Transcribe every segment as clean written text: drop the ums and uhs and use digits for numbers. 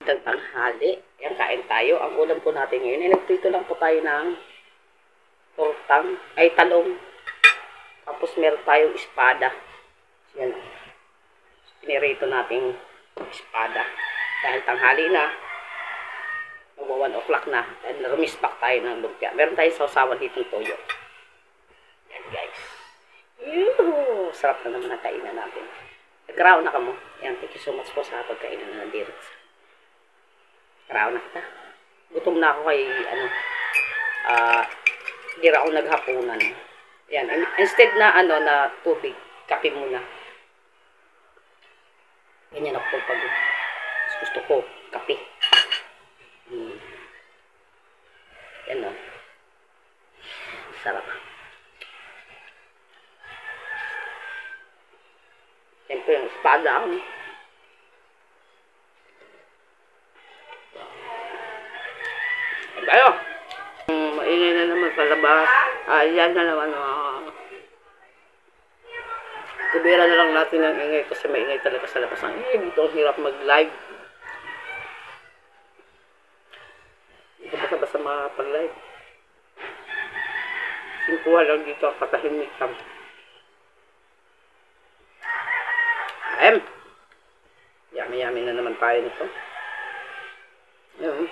Tanghali. Yan, kain tayo. Ang ulam po natin ngayon, nagprito lang po tayo ng talong. Tapos meron tayong espada. Yan. Pinirito nating espada. Dahil tanghali na, magwa 1 o'clock na. Dahil rumispak tayo ng lumpia. Meron tayong sausawan ditong toyo. Yan guys. Yuhu! Sarap na naman ang kainan natin. Nag-ground na ka mo. Yan, thank you so much po sa pagkainan na nandito. Nag-ground na kita. Gutom na ako kay, hindi ako naghapunan. Yan, instead na, na tubig, kape muna. Ganyan ako pag gusto ko, kape. Yan o. Sarap. Siyempre yung espada. Tayo. Maingay na naman sa labas. Yan na naman. Tubira na lang natin ang ingay kasi maingay talaga sa labas. Ang ingay dito, ang hirap mag-live. Hindi ko basta makapag-live. Simpuha lang dito ang katahimikan. Yummy na naman tayo nito. Ayan.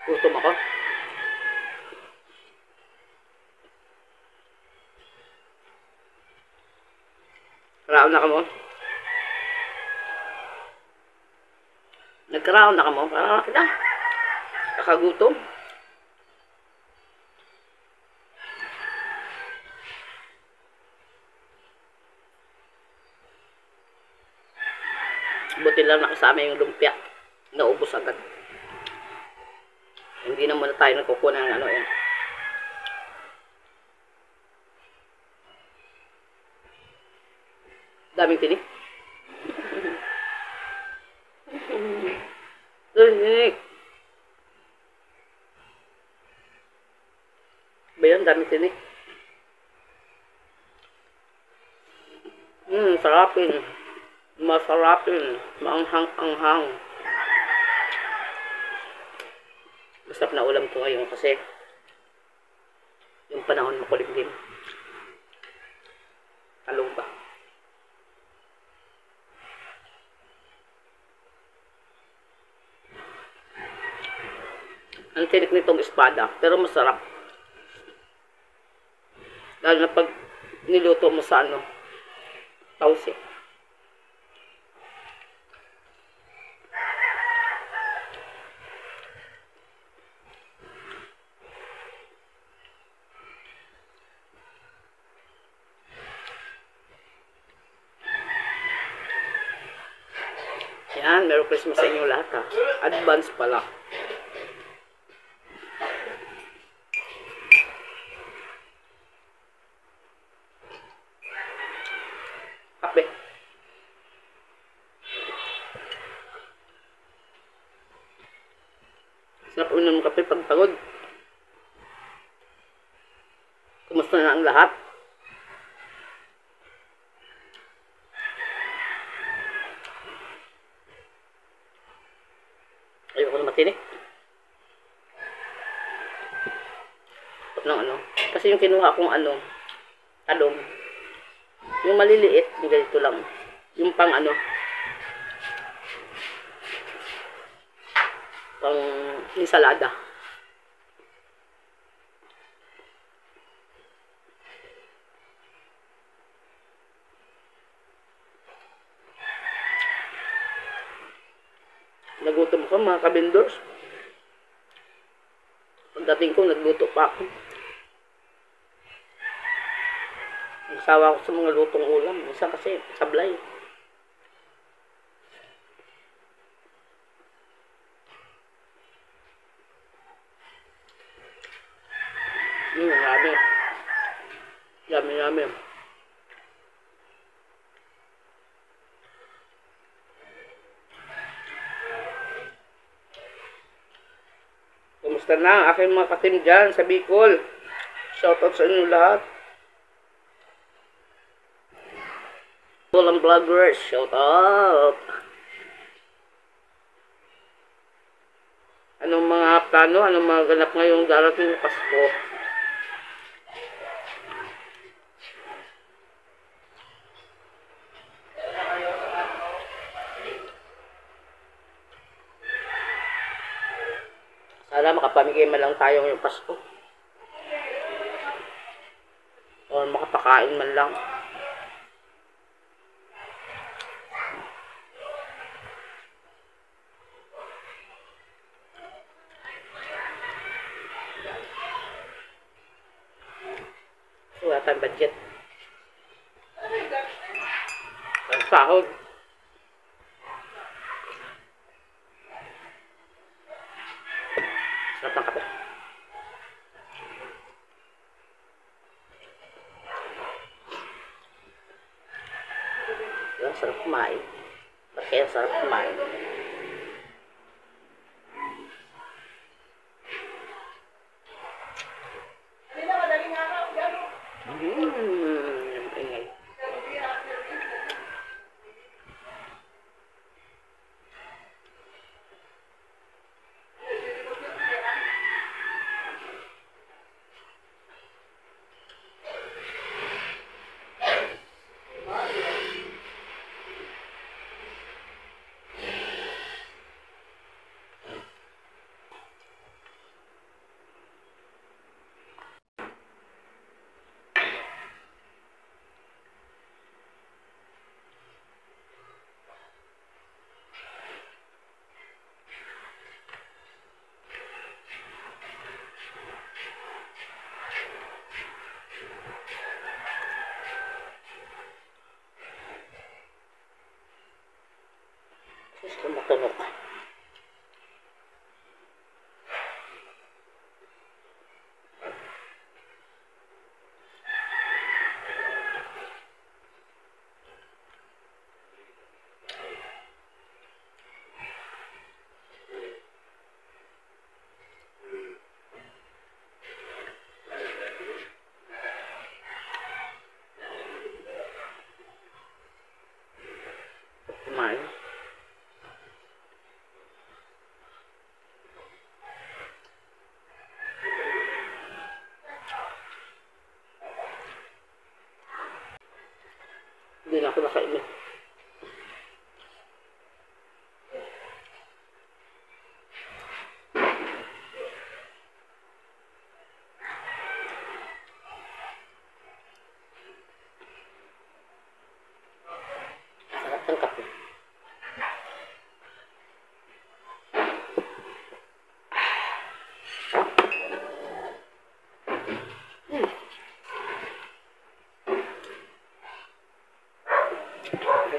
Gutom ako. Karaon na ka mo. Nagkaraon na ka mo. Parang kita. Nakagutom. Buti lang nakasama yung lumpia. Naubos agad. Hindi na muna tayo nagkukuha ng yan. Daming tinik. Tinik. Ba yan? Daming tinik. Sarapin. Masarapin. Maanghang-anghang. Masarap na ulam to ngayon kasi yung panahon makulimlim. Talong ba? Ang tinik nitong espada, pero masarap. Lalo na pag niluto mo sa tausi. Yan, Merry Christmas sa inyo lahat ha. Advance pala. Kape. Sarap uminom ng kape pag pagod. Kumusta na ang lahat? Ayoko na matinik. Kasi yung kinuha kong talong. Yung maliliit, yung ganito lang. Yung pang pang ensalada. Nagutom ko mga kabindors. Pagdating ko, nagluto pa ako. Nagsawa ko sa mga lutong ulam. Isa kasi sablay. Yummy. Kumusta na ang aking mga katim dyan sa Bicol? Shoutout sa inyo lahat. Walang vloggers, shoutout. Anong mga plano, anong mga ganap ngayong darating na Pasko? Sana makapamigay man lang tayo ngayong Pasko. O makapakain man lang. Wala tayong budget. Ang sahod. Sarap ng kape. Ang sarap kumain. Bakit ang sarap kumain? Ingay. Gusto matunog. Kumain. Hindi na ako nakainin. Sarap ng kape.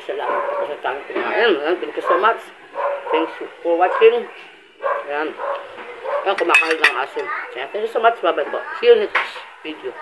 Salamat po sa tanong kumain. Thank you so much. Thanks for watching. Ayan. Ayan, kumakain ng aso. Thank you so much. Bye-bye po. See you next video.